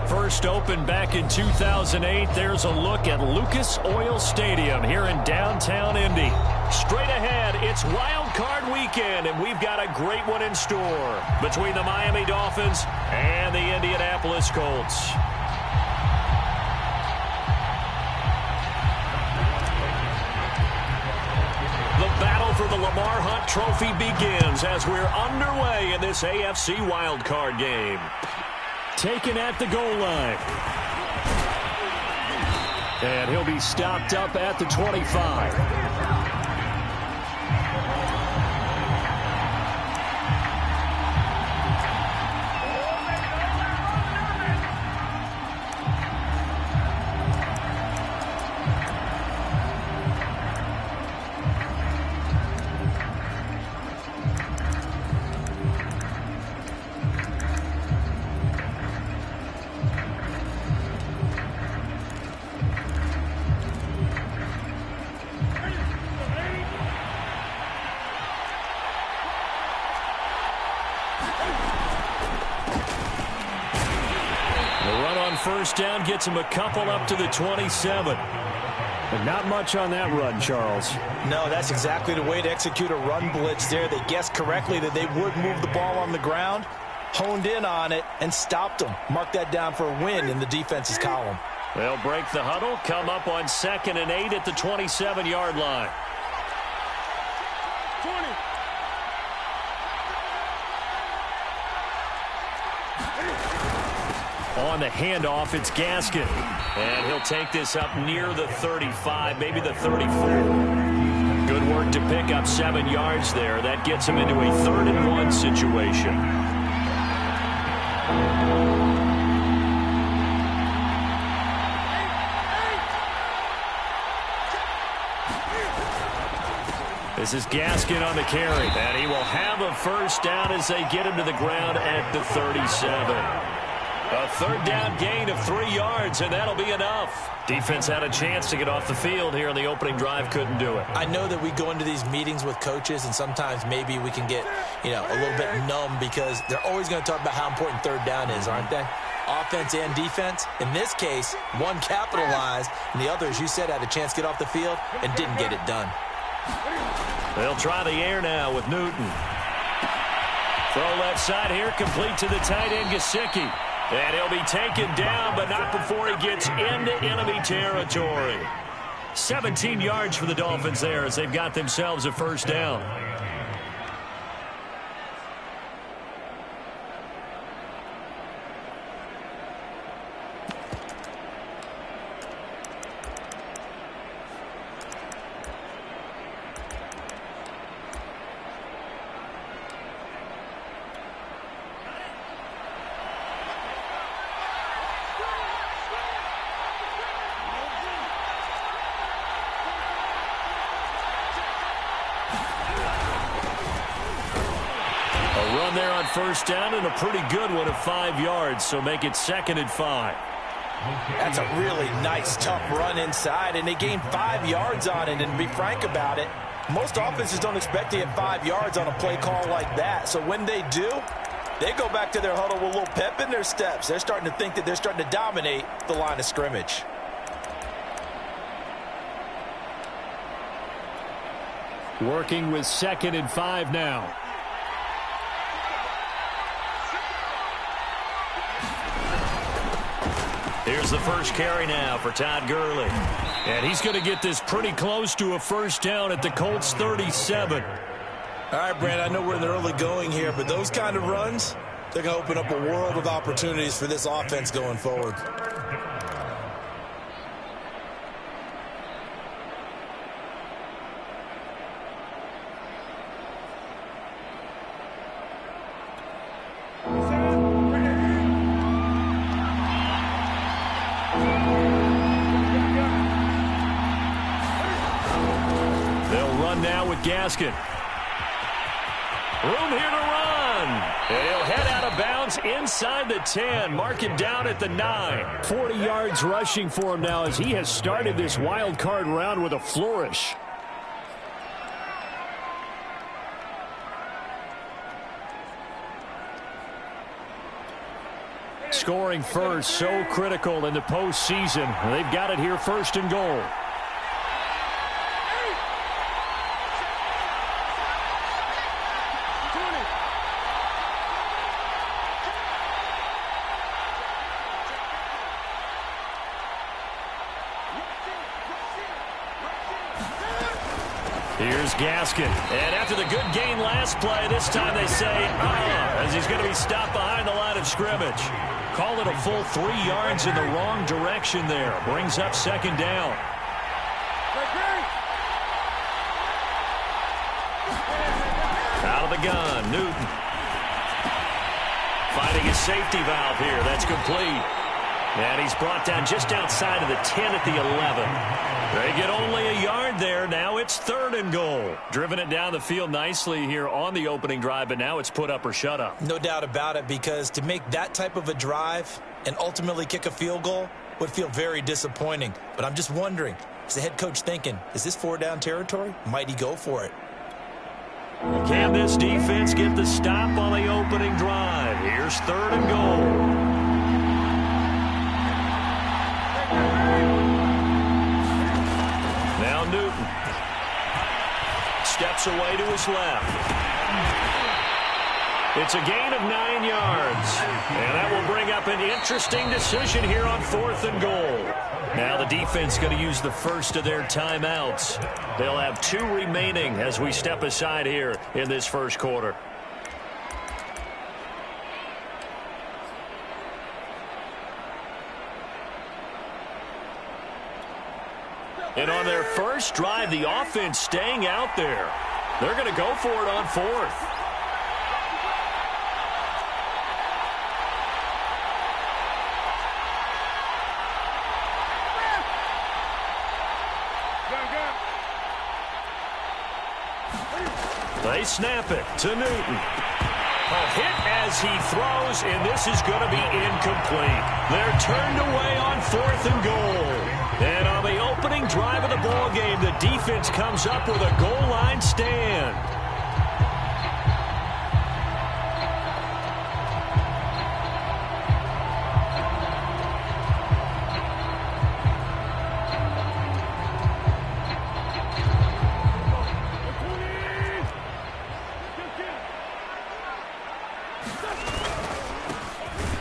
First opened back in 2008. There's a look at Lucas Oil Stadium here in downtown Indy. Straight ahead, it's Wild Card Weekend, and we've got a great one in store between the Miami Dolphins and the Indianapolis Colts. The battle for the Lamar Hunt Trophy begins as we're underway in this AFC Wild Card game. Taken at the goal line. And he'll be stopped up at the 25. First down gets him a couple up to the 27. But not much on that run, Charles. No, that's exactly the way to execute a run blitz there. They guessed correctly that they would move the ball on the ground, honed in on it, and stopped them. Mark that down for a win in the defense's column. They'll break the huddle, come up on 2nd and 8 at the 27-yard line. 20. On the handoff, it's Gaskin. And he'll take this up near the 35, maybe the 34. Good work to pick up 7 yards there. That gets him into a 3rd and 1 situation. This is Gaskin on the carry. And he will have a first down as they get him to the ground at the 37. A 3rd down gain of 3 yards, and that'll be enough. Defense had a chance to get off the field here on the opening drive, couldn't do it. I know that we go into these meetings with coaches, and sometimes maybe we can get, a little bit numb because they're always going to talk about how important 3rd down is, aren't they? Offense and defense. In this case, one capitalized, and the other, as you said, had a chance to get off the field and didn't get it done. They'll try the air now with Newton. Throw left side here, complete to the tight end, Gesicki. And he'll be taken down, but not before he gets into enemy territory. 17 yards for the Dolphins there as they've got themselves a first down. There on first down, and a pretty good one of 5 yards, so make it 2nd and 5. That's a really nice, tough run inside, and they gained 5 yards on it. And to be frank about it, most offenses don't expect to get 5 yards on a play call like that. So when they do, they go back to their huddle with a little pep in their steps. They're starting to think that they're starting to dominate the line of scrimmage. Working with 2nd and 5 now. Here's the first carry now for Todd Gurley. And he's going to get this pretty close to a first down at the Colts 37. All right, Brand, I know we're in the early going here, but those kind of runs, they're going to open up a world of opportunities for this offense going forward. Gaskin. Room here to run. And he'll head out of bounds inside the 10. Mark him down at the 9. 40 yards rushing for him now as he has started this wild card round with a flourish. Scoring first, so critical in the postseason. They've got it here, 1st and goal. Here's Gaskin. And after the good game last play, this time they say, as he's going to be stopped behind the line of scrimmage. Call it a full 3 yards in the wrong direction there. Brings up 2nd down. Out of the gun, Newton. Finding his safety valve here. That's complete. And he's brought down just outside of the 10 at the 11. They get only a yard there. Now it's 3rd and goal. Driven it down the field nicely here on the opening drive, but now it's put up or shut up. No doubt about it, because to make that type of a drive and ultimately kick a field goal would feel very disappointing. But I'm just wondering, is the head coach thinking, is this 4-down territory? Might he go for it? Can this defense get the stop on the opening drive? Here's 3rd and goal. Now Newton steps away to his left. It's a gain of 9 yards. And that will bring up an interesting decision here on 4th and goal. Now the defense going to use the first of their timeouts. They'll have 2 remaining as we step aside here in this first quarter. And on their first drive, the offense staying out there. They're going to go for it on 4th. They snap it to Newton. A hit as he throws, and this is going to be incomplete. They're turned away on 4th and goal. And on the opening drive of the ball game, the defense comes up with a goal line stand.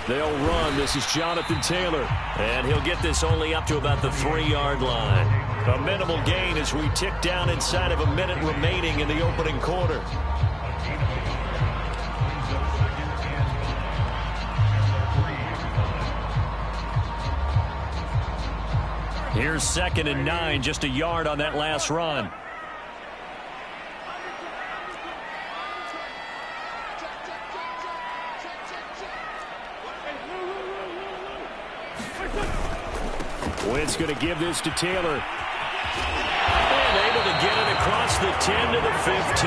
They'll run. This is Jonathan Taylor. And he'll get this only up to about the 3-yard line. A minimal gain as we tick down inside of a minute remaining in the opening quarter. Here's 2nd and 9, just a yard on that last run. Wynn's going to give this to Taylor. And able to get it across the 10 to the 15.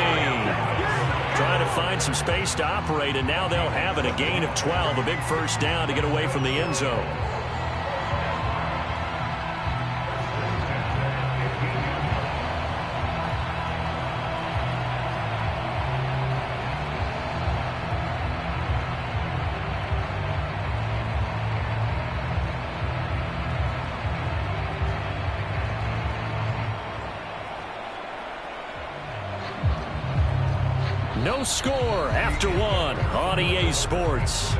Trying to find some space to operate, and now they'll have it. A gain of 12, a big first down to get away from the end zone. No score after 1 on EA Sports.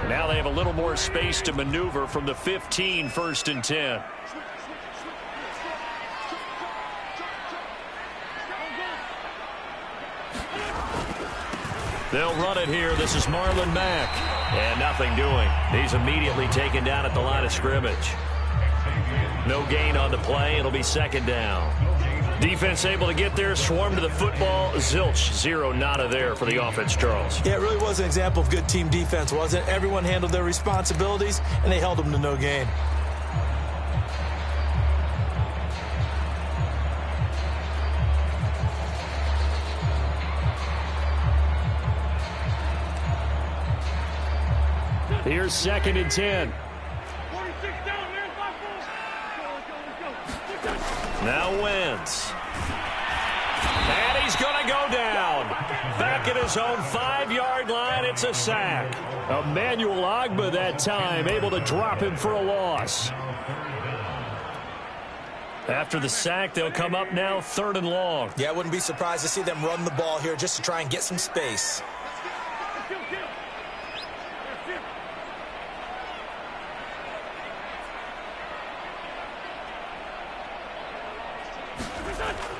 Now they have a little more space to maneuver from the 15, 1st and 10. They'll run it here. This is Marlon Mack. And nothing doing. He's immediately taken down at the line of scrimmage. No gain on the play. It'll be 2nd down. Defense able to get there, swarm to the football. Zilch, 0 nada there for the offense, Charles. Yeah, it really was an example of good team defense, wasn't it? Everyone handled their responsibilities, and they held them to no gain. Here's 2nd and 10. Now Wentz. And he's going to go down. Back at his own 5-yard line, it's a sack. Emmanuel Ogbah that time, able to drop him for a loss. After the sack, they'll come up now 3rd and long. Yeah, I wouldn't be surprised to see them run the ball here just to try and get some space.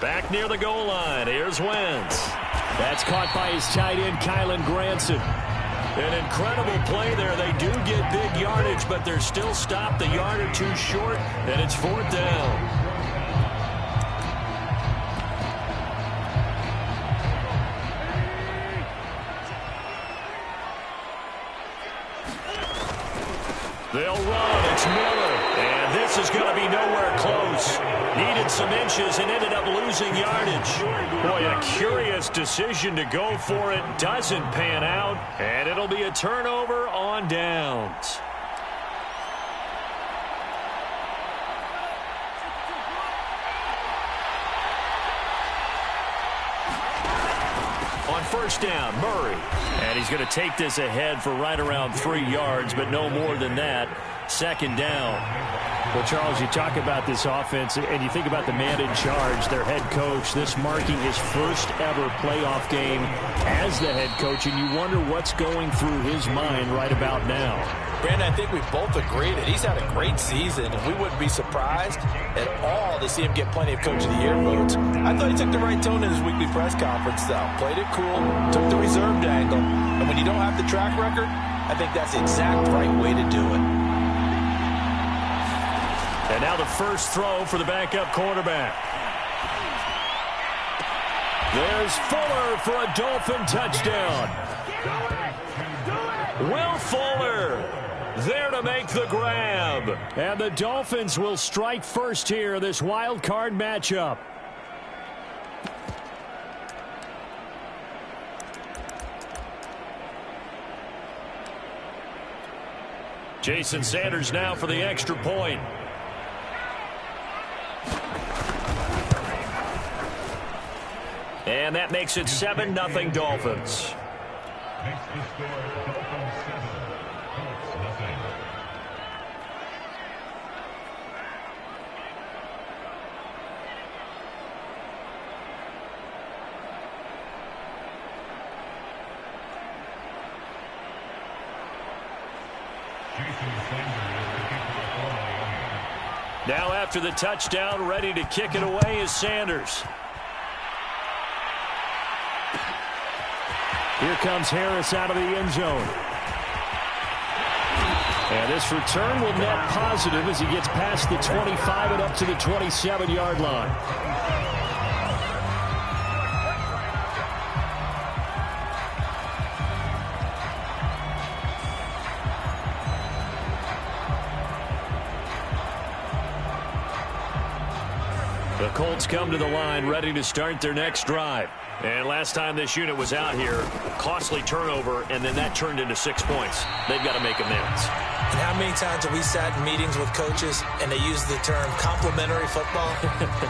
Back near the goal line. Here's Wentz. That's caught by his tight end, Kylen Granson. An incredible play there. They do get big yardage, but they're still stopped a yard or two short, and it's 4th down. They'll run. It's Miller. And this is going to be nowhere close. Needed some inches and ended up losing yardage. Boy, a curious decision to go for it. Doesn't pan out. And it'll be a turnover on downs. On 1st down, Murray. And he's going to take this ahead for right around 3 yards, but no more than that. 2nd down. Well, Charles, you talk about this offense, and you think about the man in charge, their head coach, this marking his first ever playoff game as the head coach, and you wonder what's going through his mind right about now. Brandon, I think we both agree that he's had a great season, and we wouldn't be surprised at all to see him get plenty of Coach of the Year votes. I thought he took the right tone in his weekly press conference, though. Played it cool, took the reserved angle, and when you don't have the track record, I think that's the exact right way to do it. And now the first throw for the backup quarterback. There's Fuller for a Dolphin touchdown. Will Fuller there to make the grab. And the Dolphins will strike first here, this wild card matchup. Jason Sanders now for the extra point. And that makes it 7-0 Dolphins. Now after the touchdown, ready to kick it away is Sanders. Here comes Harris out of the end zone. And this return will net positive as he gets past the 25 and up to the 27-yard line. The Colts come to the line ready to start their next drive. And last time this unit was out here, costly turnover, and then that turned into 6 points. They've got to make amends. And how many times have we sat in meetings with coaches and they use the term complementary football?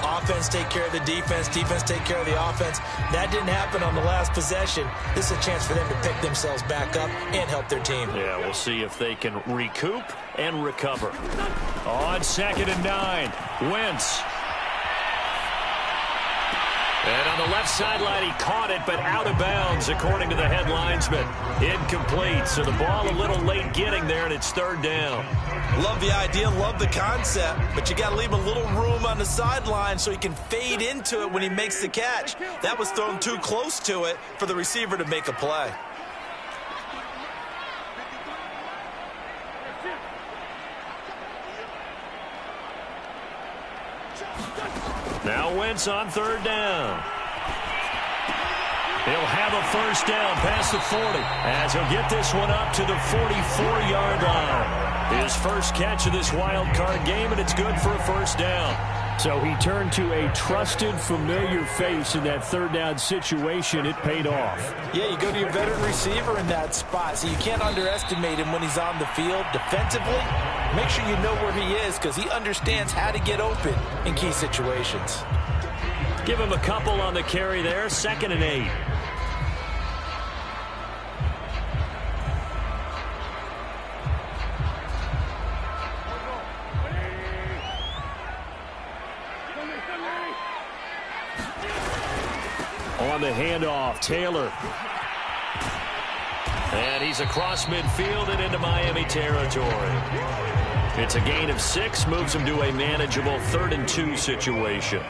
Offense take care of the defense, defense take care of the offense. That didn't happen on the last possession. This is a chance for them to pick themselves back up and help their team. Yeah, we'll see if they can recoup and recover. On 2nd and 9, Wentz. And on the left sideline, he caught it, but out of bounds, according to the head linesman. Incomplete, so the ball a little late getting there, and it's 3rd down. Love the idea, love the concept, but you got to leave a little room on the sideline so he can fade into it when he makes the catch. That was thrown too close to it for the receiver to make a play. Now Wentz on 3rd down. He'll have a first down past the 40 as he'll get this one up to the 44-yard line. His first catch of this wild card game, and it's good for a first down. So he turned to a trusted, familiar face in that third down situation. It paid off. Yeah, you go to your veteran receiver in that spot, so you can't underestimate him when he's on the field. Defensively, make sure you know where he is because he understands how to get open in key situations. Give him a couple on the carry there, 2nd and 8. On the handoff, Taylor. And he's across midfield and into Miami territory. It's a gain of 6, moves him to a manageable 3rd and 2 situation.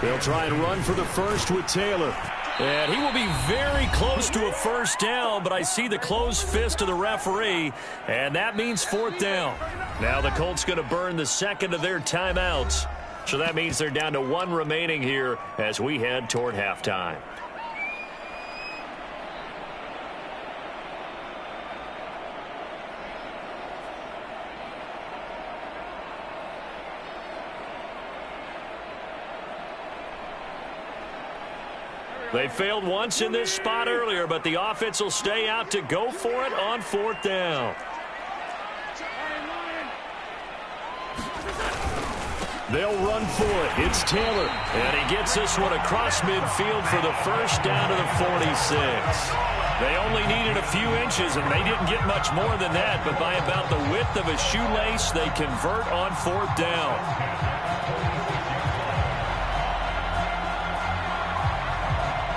They'll try and run for the first with Taylor. And he will be very close to a first down, but I see the closed fist of the referee, and that means 4th down. Now the Colts going to burn the second of their timeouts. So that means they're down to 1 remaining here as we head toward halftime. They failed once in this spot earlier, but the offense will stay out to go for it on 4th down. They'll run for it. It's Taylor. And he gets this one across midfield for the first down to the 46. They only needed a few inches, and they didn't get much more than that. But by about the width of a shoelace, they convert on 4th down.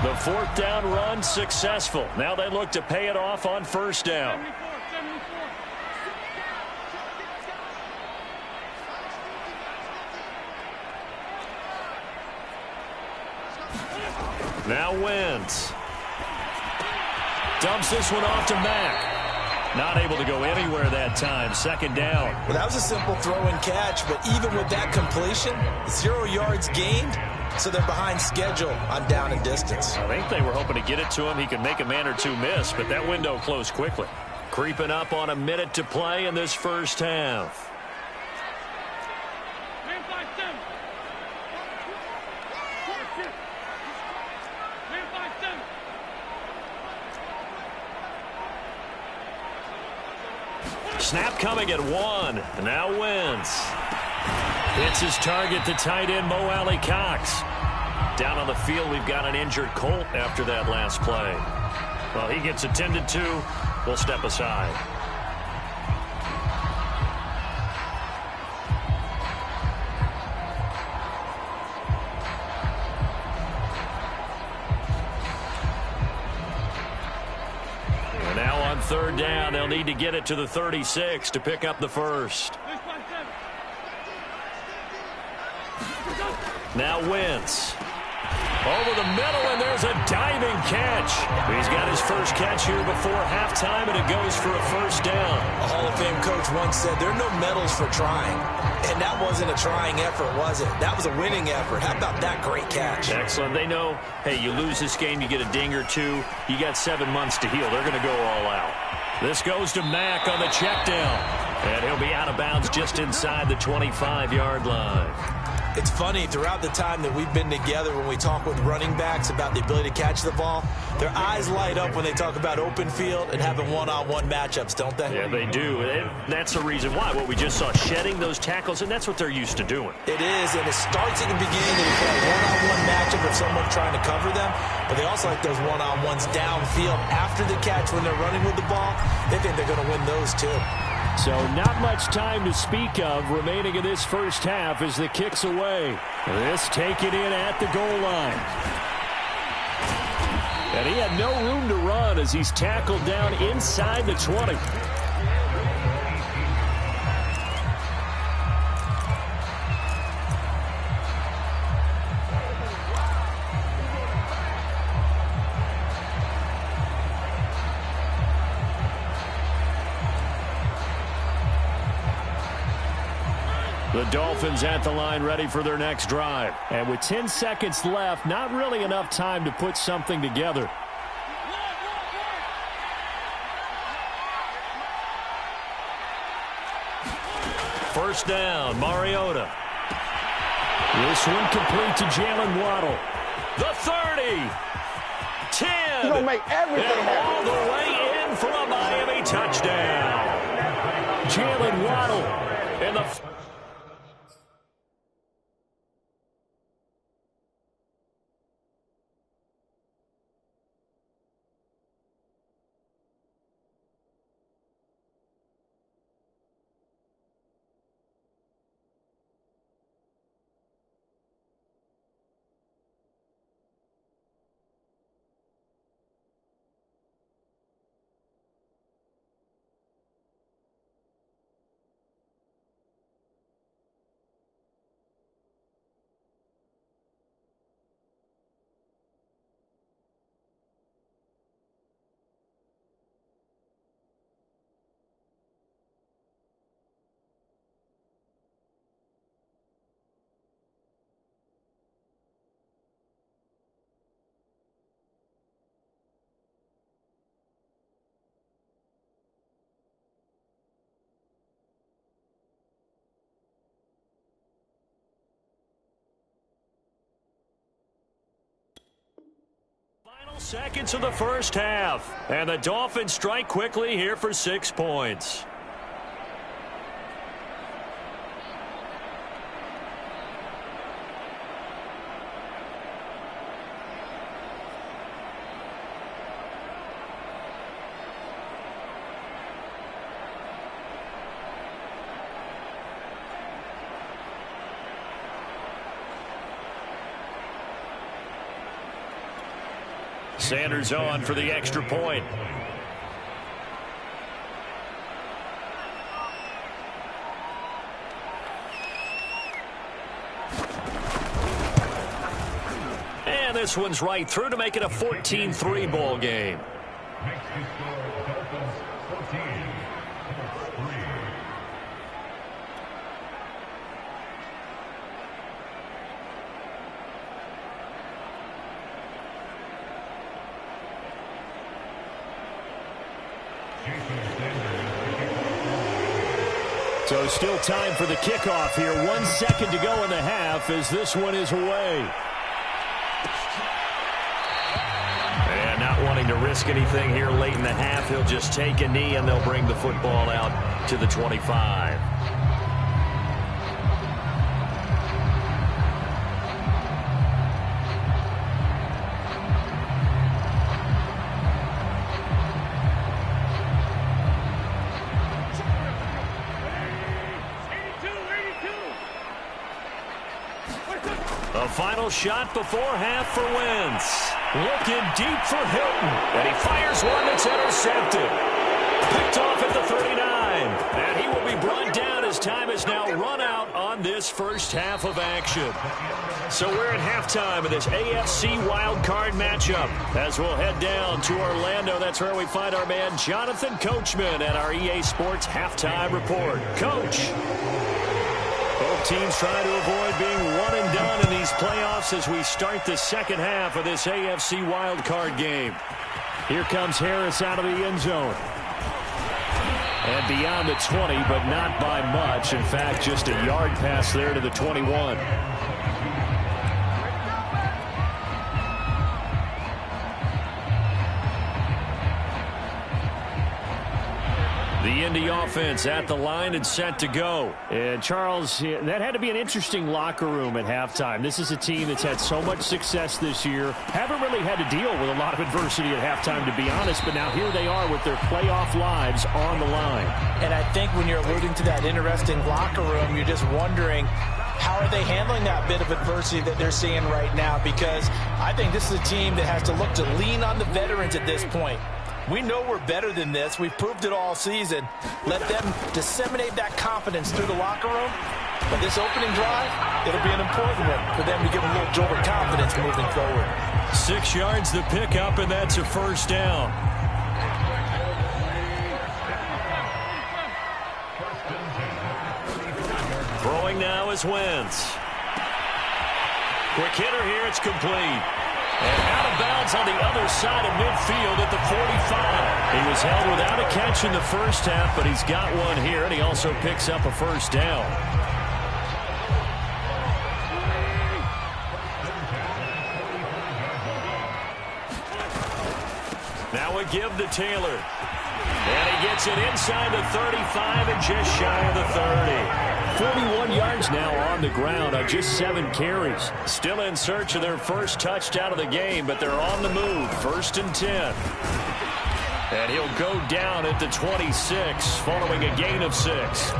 The 4th down run successful. Now they look to pay it off on 1st down. Now Wentz. Dumps this one off to Mack. Not able to go anywhere that time. 2nd down. Well, that was a simple throw and catch, but even with that completion, 0 yards gained, so they're behind schedule on down and distance. I think they were hoping to get it to him. He could make a man or two miss, but that window closed quickly. Creeping up on a minute to play in this first half. Snap coming at 1. Now Wentz. Hits his target, the tight end, Mo Alley Cox. Down on the field, we've got an injured Colt after that last play. Well, he gets attended to. We'll step aside. And now on 3rd down, they'll need to get it to the 36 to pick up the first. Now Wentz. Over the middle, and there's a diving catch. He's got his first catch here before halftime, and it goes for a first down. A Hall of Fame coach once said, there are no medals for trying. And that wasn't a trying effort, was it? That was a winning effort. How about that great catch? Excellent. They know, hey, you lose this game, you get a ding or two. You got 7 months to heal. They're going to go all out. This goes to Mack on the check down. And he'll be out of bounds just inside the 25-yard line. It's funny, throughout the time that we've been together, when we talk with running backs about the ability to catch the ball, their eyes light up when they talk about open field and having one-on-one matchups, don't they? Yeah, they do. That's the reason why. What we just saw, shedding those tackles, and that's what they're used to doing. It is, and it starts at the beginning of a one-on-one matchup if someone's trying to cover them, but they also like those one-on-ones downfield after the catch when they're running with the ball. They think they're going to win those too. So not much time to speak of remaining in this first half as the kick's away. This taken in at the goal line. And he had no room to run as he's tackled down inside the 20. The Dolphins at the line ready for their next drive. And with 10 seconds left, not really enough time to put something together. First down, Mariota. This one complete to Jalen Waddle. The 30. 10. He's going to make everything happen. All the way in for a Miami touchdown. Jalen Waddle in the... Final seconds of the first half. And the Dolphins strike quickly here for 6 points. Sanders on for the extra point. And this one's right through to make it a 14-3 ball game. So still time for the kickoff here. 1 second to go in the half as this one is away. And not wanting to risk anything here late in the half, he'll just take a knee and they'll bring the football out to the 25. A final shot before half for Wentz. Looking deep for Hilton. And he fires one that's intercepted. Picked off at the 39. And he will be brought down as time is now run out on this first half of action. So we're at halftime of this AFC wildcard matchup. As we'll head down to Orlando, that's where we find our man Jonathan Coachman at our EA Sports Halftime Report. Coach. Both teams trying to avoid being one and done in these playoffs as we start the second half of this AFC wildcard game. Here comes Harris out of the end zone. And beyond the 20, but not by much. In fact, just a yard pass there to the 21. The Indy offense at the line and set to go. And Charles, that had to be an interesting locker room at halftime. This is a team that's had so much success this year. Haven't really had to deal with a lot of adversity at halftime, to be honest. But now here they are with their playoff lives on the line. And I think when you're alluding to that interesting locker room, you're just wondering, how are they handling that bit of adversity that they're seeing right now? Because I think this is a team that has to look to lean on the veterans at this point. We know we're better than this. We've proved it all season. Let them disseminate that confidence through the locker room. But this opening drive, it'll be an important one for them to give a little jolt of confidence moving forward. 6 yards to pick up, and that's a first down. Throwing now is Wentz. Quick hitter here, it's complete. And out of bounds on the other side of midfield at the 45. He was held without a catch in the first half, but he's got one here, and he also picks up a first down. Now a give to Taylor. And he gets it inside the 35 and just shy of the 30. 41 yards now on the ground on just 7 carries. Still in search of their first touchdown of the game, but they're on the move. 1st and 10. And he'll go down at the 26 following a gain of 6.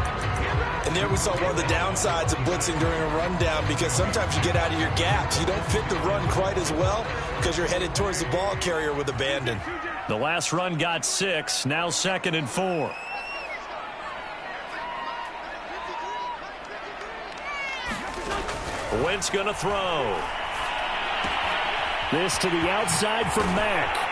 And there we saw one of the downsides of blitzing during a rundown, because sometimes you get out of your gaps. You don't fit the run quite as well because you're headed towards the ball carrier with abandon. The last run got 6, now 2nd and 4. Wentz going to throw. This to the outside for Mack.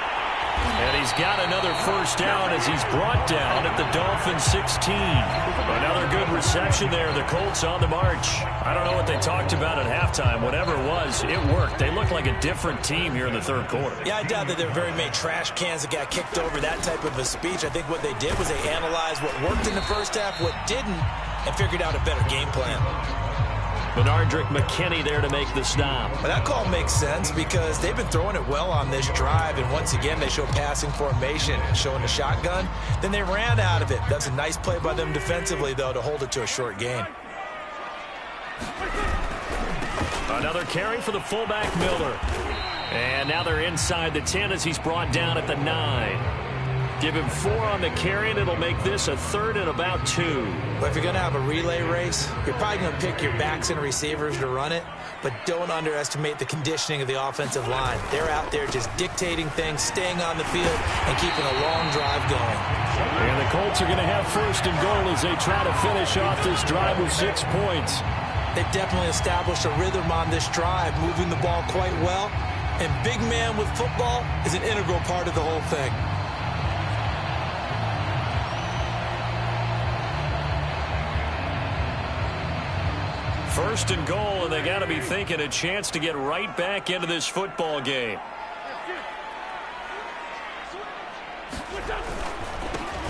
And he's got another first down as he's brought down at the Dolphins 16. Another good reception there. The Colts on the march. I don't know what they talked about at halftime. Whatever it was, it worked. They look like a different team here in the third quarter. Yeah, I doubt that there were very many trash cans that got kicked over, that type of a speech. I think what they did was they analyzed what worked in the first half, what didn't, and figured out a better game plan. Benardrick McKinney there to make the stop. Well, that call makes sense because they've been throwing it well on this drive, and once again they show passing formation, showing the shotgun. Then they ran out of it. That's a nice play by them defensively, though, to hold it to a short gain. Another carry for the fullback Miller. And now they're inside the 10 as he's brought down at the 9. Give him 4 on the carry, and it'll make this a 3rd and about 2. Well, if you're going to have a relay race, you're probably going to pick your backs and receivers to run it, but don't underestimate the conditioning of the offensive line. They're out there just dictating things, staying on the field, and keeping a long drive going. And the Colts are going to have 1st and goal as they try to finish off this drive with 6 points. They've definitely established a rhythm on this drive, moving the ball quite well, and big man with football is an integral part of the whole thing. First and goal, and they got to be thinking a chance to get right back into this football game.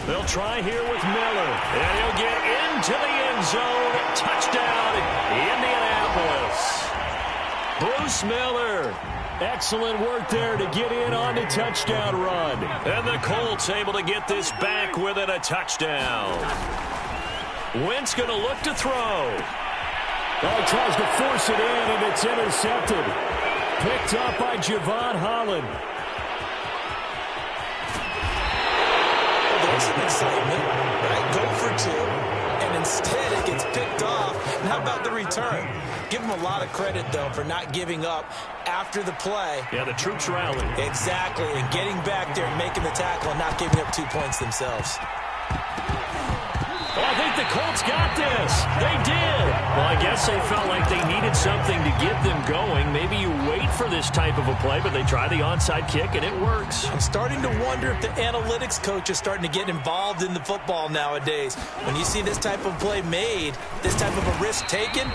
They'll try here with Miller, and he'll get into the end zone. Touchdown, Indianapolis. Bruce Miller. Excellent work there to get in on the touchdown run. And the Colts able to get this back within a touchdown. Wentz going to look to throw. Well, he tries to force it in, and it's intercepted. Picked up by Javon Holland. Well, there's some excitement, right? Go for 2, and instead it gets picked off. And how about the return? Give him a lot of credit, though, for not giving up after the play. Yeah, the troops rallied. Exactly, and getting back there and making the tackle and not giving up 2 points themselves. Well, I think the Colts got this. They did. Well, I guess they felt like they needed something to get them going. Maybe you wait for this type of a play, but they try the onside kick, and it works. I'm starting to wonder if the analytics coach is starting to get involved in the football nowadays. When you see this type of play made, this type of a risk taken,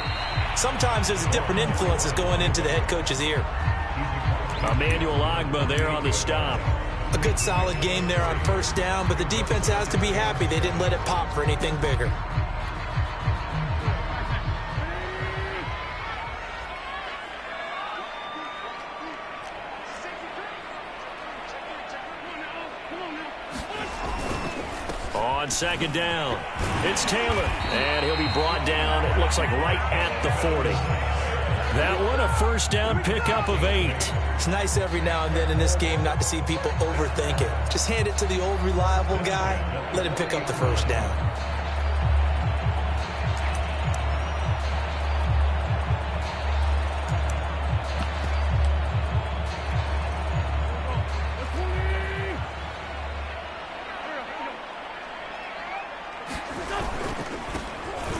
sometimes there's a different influences going into the head coach's ear. Emmanuel Ogbah there on the stop. A good solid game there on 1st down, but the defense has to be happy they didn't let it pop for anything bigger. On 2nd down, it's Taylor, and he'll be brought down, it looks like right at the 40. That one, a 1st down pickup of 8. It's nice every now and then in this game not to see people overthink it. Just hand it to the old reliable guy, let him pick up the 1st down.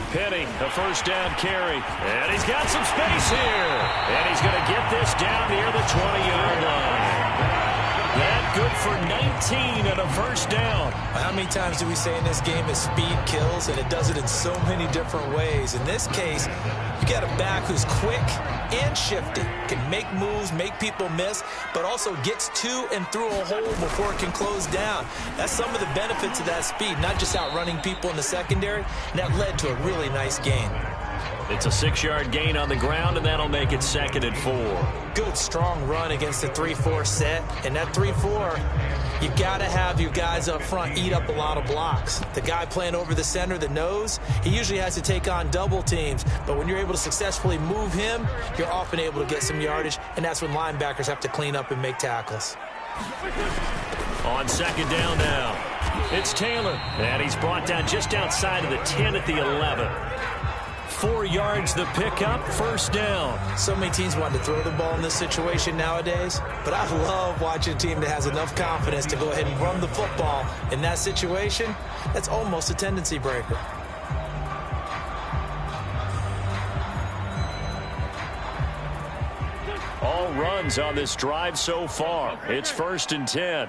Penny, a 1st down carry. And he's got some space here. And he's going to get this down near the 20-yard line. That good for 19 and a 1st down. How many times do we say in this game that speed kills, and it does it in so many different ways? In this case, You got a back who's quick and shifty, can make moves, make people miss, but also gets to and through a hole before it can close down. That's some of the benefits of that speed, not just outrunning people in the secondary, and that led to a really nice gain. It's a 6-yard gain on the ground, and that'll make it 2nd and 4. Good, strong run against the 3-4 set. And that 3-4, you've got to have your guys up front eat up a lot of blocks. The guy playing over the center, the nose, he usually has to take on double teams. But when you're able to successfully move him, you're often able to get some yardage, and that's when linebackers have to clean up and make tackles. On 2nd down now, it's Taylor. And he's brought down just outside of the 10 at the 11. 4 yards the pickup, 1st down. So many teams want to throw the ball in this situation nowadays, but I love watching a team that has enough confidence to go ahead and run the football in that situation. That's almost a tendency breaker. All runs on this drive so far. It's 1st and 10.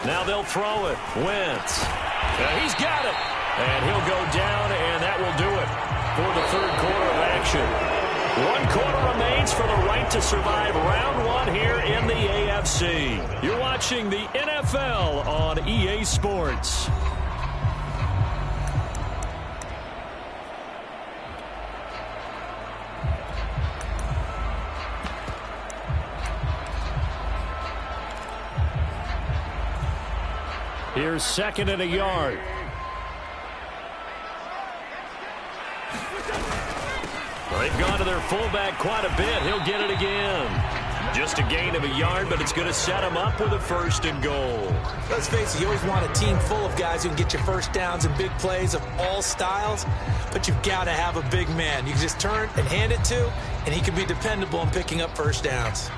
Now they'll throw it. Wentz. He's got it. And he'll go down, and that will do it for the 3rd quarter of action. 1 quarter remains for the right to survive round 1 here in the AFC. You're watching the NFL on EA Sports. Here's 2nd and a yard. They've gone to their fullback quite a bit. He'll get it again. Just a gain of a yard, but it's going to set him up with a 1st and goal. Let's face it, you always want a team full of guys who can get you first downs and big plays of all styles, but you've got to have a big man. You can just turn and hand it to, and he can be dependable in picking up first downs.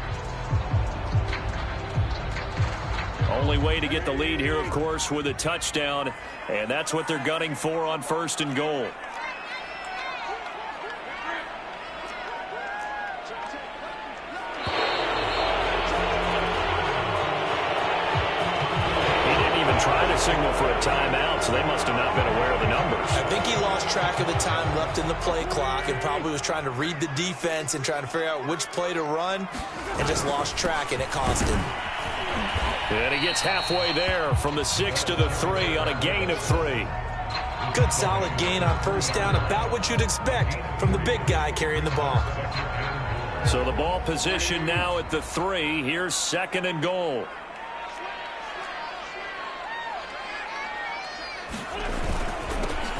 Only way to get the lead here, of course, with a touchdown, and that's what they're gunning for on 1st and goal. Trying to signal for a timeout, so they must have not been aware of the numbers. I think he lost track of the time left in the play clock and probably was trying to read the defense and trying to figure out which play to run and just lost track, and it cost him. And he gets halfway there from the 6 to the 3 on a gain of 3. Good solid gain on 1st down, about what you'd expect from the big guy carrying the ball. So the ball position now at the 3. Here's 2nd and goal.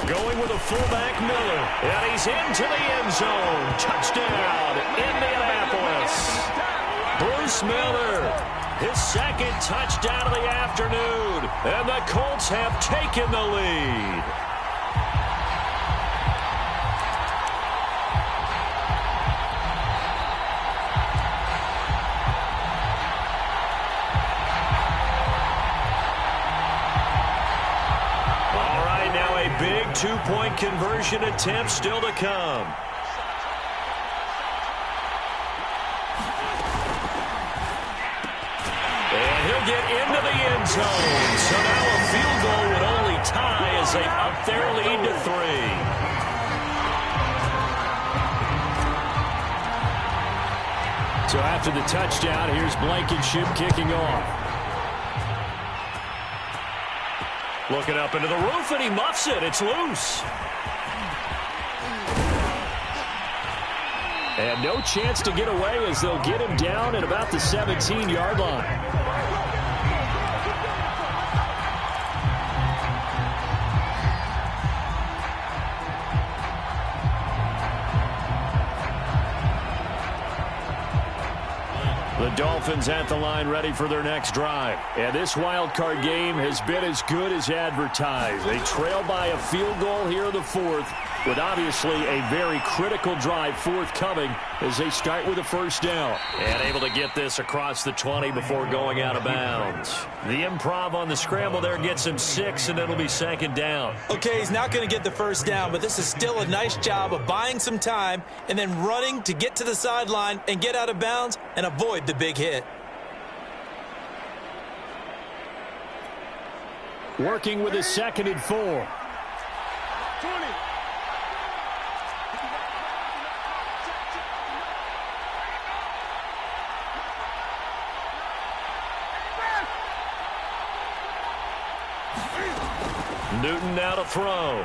Going with a fullback, Miller. And he's into the end zone. Touchdown, Indianapolis. Bruce Miller, his 2nd touchdown of the afternoon. And the Colts have taken the lead. Big 2-point conversion attempt still to come. And he'll get into the end zone. So now a field goal would only tie as they up their lead to 3. So after the touchdown, here's Blankenship kicking off. Looking up into the roof, and he muffs it. It's loose. And no chance to get away as they'll get him down at about the 17-yard line. The Dolphins at the line ready for their next drive. And this wild card game has been as good as advertised. They trail by a field goal here in the 4th, with obviously a very critical drive forthcoming as they start with a 1st down. And able to get this across the 20 before going out of bounds. The improv on the scramble there gets him 6, and it'll be 2nd down. Okay, he's not going to get the 1st down, but this is still a nice job of buying some time and then running to get to the sideline and get out of bounds and avoid the big hit. Working with a 2nd and 4. Newton now to throw.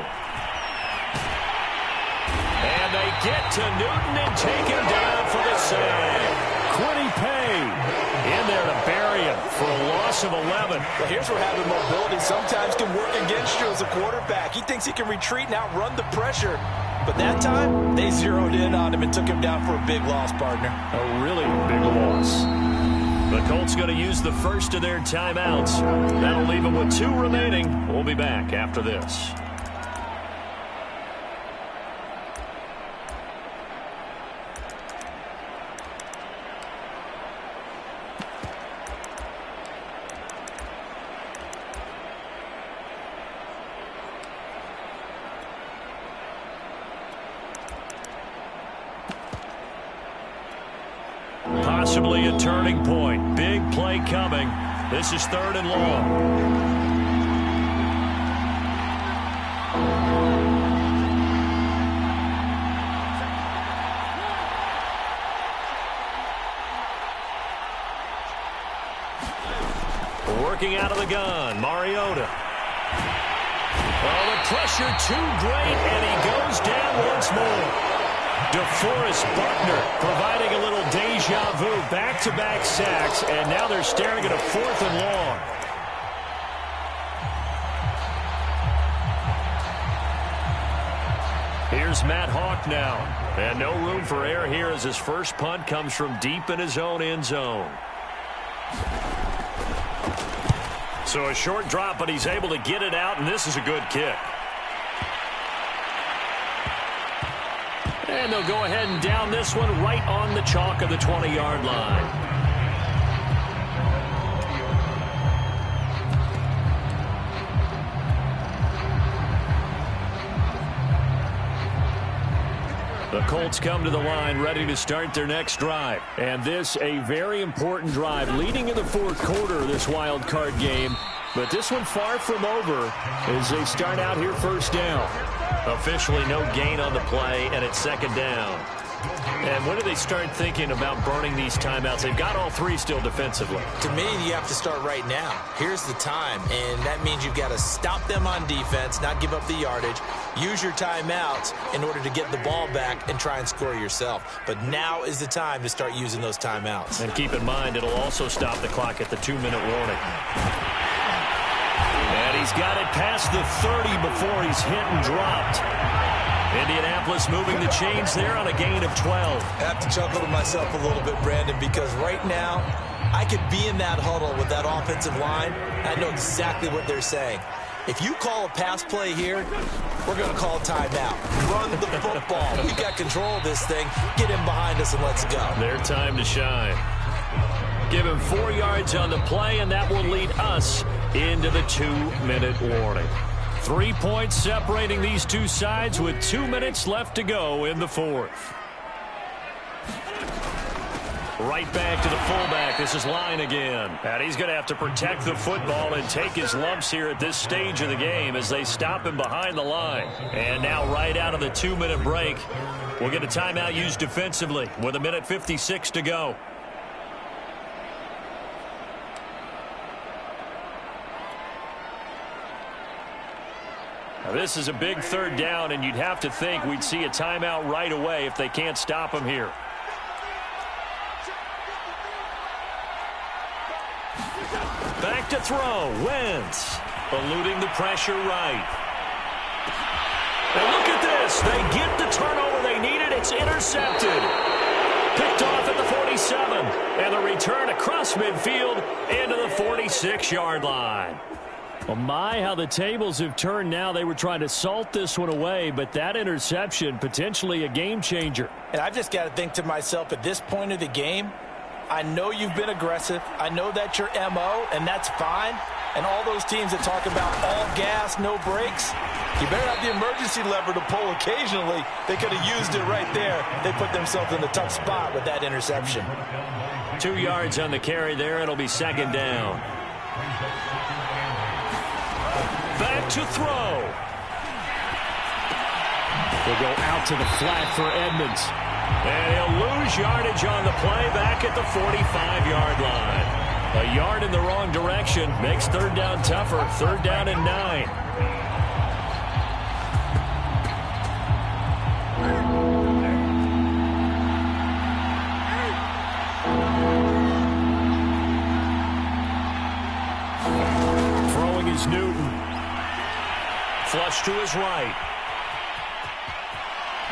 And they get to Newton and take him down for the sack. Quiddy Pay in there to bury him for a loss of 11. Well, here's where having mobility sometimes can work against you as a quarterback. He thinks he can retreat and outrun the pressure. But that time, they zeroed in on him and took him down for a big loss, partner. A really big loss. The Colts going to use the first of their timeouts. That'll leave them with 2 remaining. We'll be back after this. Possibly a turning point. Big play coming. This is 3rd and long. Working out of the gun, Mariota. Oh, the pressure too great, and he goes down once more. DeForest Buckner providing a little deja vu, back-to-back sacks, and now they're staring at a 4th and long. Here's Matt Hawk now, and no room for error here as his first punt comes from deep in his own end zone. So a short drop, but he's able to get it out, and this is a good kick. And they'll go ahead and down this one right on the chalk of the 20-yard line. The Colts come to the line ready to start their next drive. And this a very important drive leading in the 4th quarter of this wild card game. But this one far from over as they start out here first down. Officially no gain on the play, and it's 2nd down. And when do they start thinking about burning these timeouts? They've got all 3 still defensively. To me, you have to start right now. Here's the time, and that means you've got to stop them on defense, not give up the yardage, use your timeouts in order to get the ball back and try and score yourself. But now is the time to start using those timeouts. And keep in mind, it'll also stop the clock at the 2-minute warning. And he's got it past the 30 before he's hit and dropped. Indianapolis moving the chains there on a gain of 12. I have to chuckle to myself a little bit, Brandon, because right now I could be in that huddle with that offensive line. I know exactly what they're saying. If you call a pass play here, we're going to call a timeout. Run the football. We got control of this thing. Get him behind us and let's go. Their time to shine. Give him 4 yards on the play, and that will lead us into the 2-minute warning. 3 points separating these two sides with 2 minutes left to go in the 4th. Right back to the fullback. This is Line again. And he's going to have to protect the football and take his lumps here at this stage of the game as they stop him behind the line. And now right out of the 2-minute break, we'll get a timeout used defensively with 1:56 to go. Now this is a big 3rd down, and you'd have to think we'd see a timeout right away if they can't stop him here. Back to throw. Wentz eluding the pressure right. And look at this. They get the turnover they needed. It's intercepted. Picked off at the 47. And the return across midfield into the 46-yard line. Well, my, how the tables have turned now. They were trying to salt this one away, but that interception, potentially a game changer. And I've just got to think to myself, at this point of the game, I know you've been aggressive. I know that's your MO, and that's fine. And all those teams that talk about all gas, no brakes, you better have the emergency lever to pull occasionally. They could have used it right there. They put themselves in a tough spot with that interception. 2 yards on the carry there. It'll be 2nd down. Back to throw. They'll go out to the flat for Edmonds. And he'll lose yardage on the play back at the 45-yard line. A yard in the wrong direction makes 3rd down tougher. 3rd down and 9. is Newton. Flush to his right.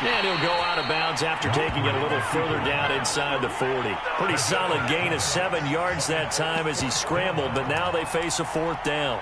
And he'll go out of bounds after taking it a little further down inside the 40. Pretty solid gain of 7 yards that time as he scrambled, but now they face a 4th down.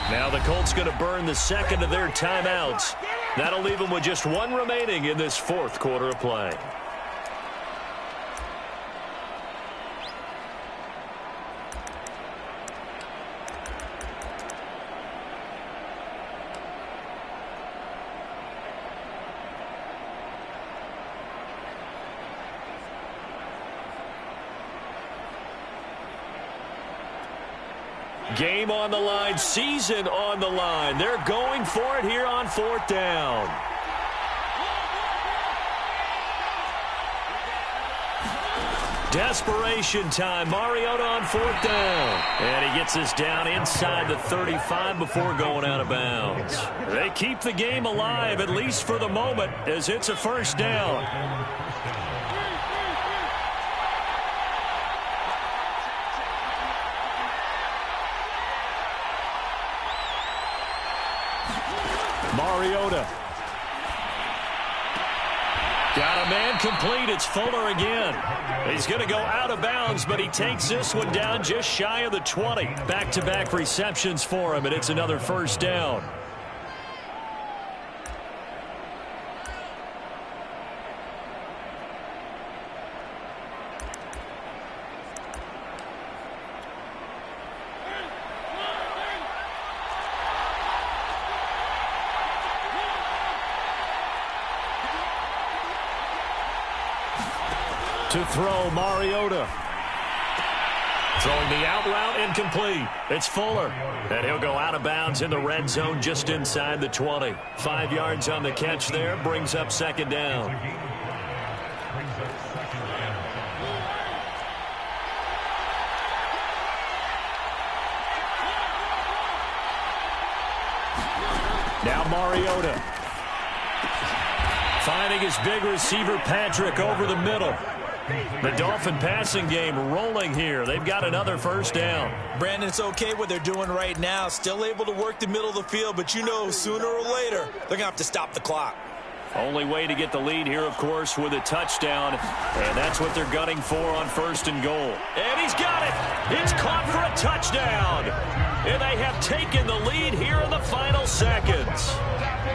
Now the Colts going to burn the second of their timeouts. That'll leave them with just 1 remaining in this 4th quarter of play. Game on the line, season on the line. They're going for it here on 4th down. Desperation time. Mariota on 4th down. And he gets this down inside the 35 before going out of bounds. They keep the game alive, at least for the moment, as it's a 1st down. Mariota. Got a man complete. It's Fuller again. He's going to go out of bounds, but he takes this one down just shy of the 20. Back-to-back receptions for him, and it's another 1st down. To throw, Mariota. Throwing the out route, incomplete. It's Fuller. And he'll go out of bounds in the red zone just inside the 20. 5 yards on the catch there, brings up 2nd down. Now Mariota. Finding his big receiver, Patrick, over the middle. The Dolphin passing game rolling here. They've got another 1st down. Brandon, it's okay what they're doing right now. Still able to work the middle of the field, but you know sooner or later they're going to have to stop the clock. Only way to get the lead here, of course, with a touchdown. And that's what they're gunning for on 1st and goal. And he's got it. It's caught for a touchdown. And they have taken the lead here in the final seconds.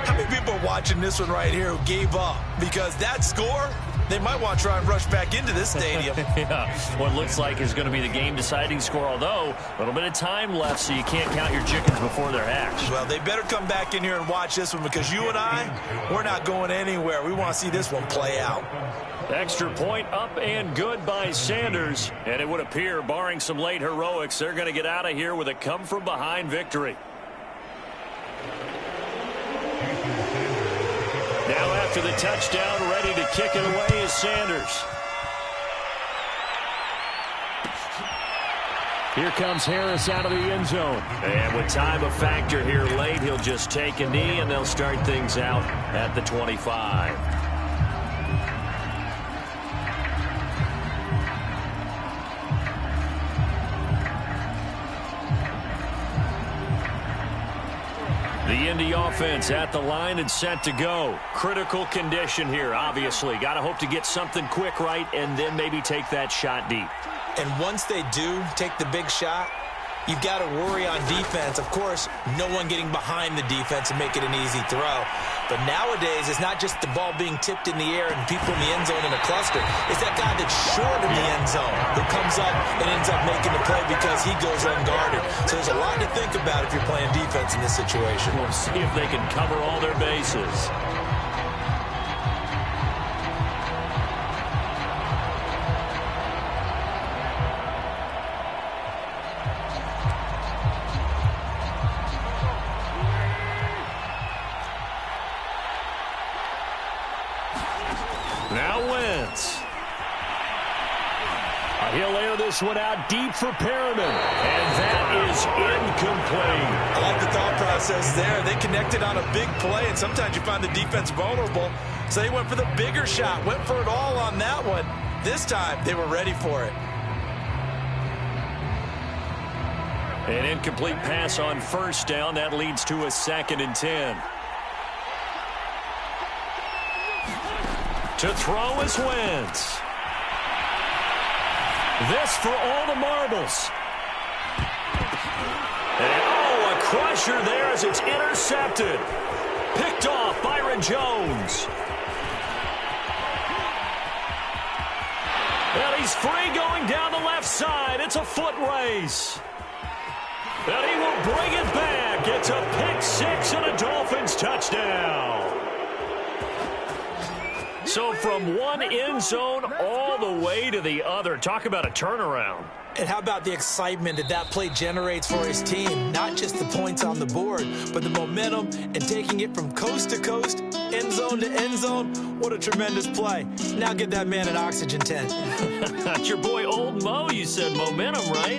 How many people are watching this one right here who gave up? Because that score, they might want to try and rush back into this stadium. Yeah, what looks like is going to be the game-deciding score, although a little bit of time left, so you can't count your chickens before they're hatched. Well, they better come back in here and watch this one, because you and I, we're not going anywhere. We want to see this one play out. Extra point up and good by Sanders. And it would appear, barring some late heroics, they're going to get out of here with a come-from-behind victory. Now after the touchdown, ready to kick it away is Sanders. Here comes Harris out of the end zone. And with time a factor here late, he'll just take a knee, and they'll start things out at the 25. The Indy offense at the line and set to go. Critical condition here, obviously. Got to hope to get something quick right and then maybe take that shot deep. And once they do take the big shot, you've got to worry on defense. Of course, no one getting behind the defense and make it an easy throw. But nowadays, it's not just the ball being tipped in the air and people in the end zone in a cluster. It's that guy that's short in the end zone who comes up and ends up making the play because he goes unguarded. So there's a lot to think about if you're playing defense in this situation. We'll see if they can cover all their bases. Now Wentz. He'll air this one out deep for Perriman. And that is incomplete. I like the thought process there. They connected on a big play, and sometimes you find the defense vulnerable. So they went for the bigger shot, went for it all on that one. This time, they were ready for it. An incomplete pass on first down. That leads to a 2nd and 10. To throw is Wentz. This for all the marbles. And a crusher there as it's intercepted. Picked off Byron Jones. And he's free going down the left side. It's a foot race. And he will bring it back. It's a pick 6 and a Dolphins touchdown. So from one end zone all the way to the other. Talk about a turnaround. And how about the excitement that play generates for his team? Not just the points on the board, but the momentum and taking it from coast to coast, end zone to end zone. What a tremendous play. Now get that man an oxygen tent. That's your boy Old Mo. You said momentum, right?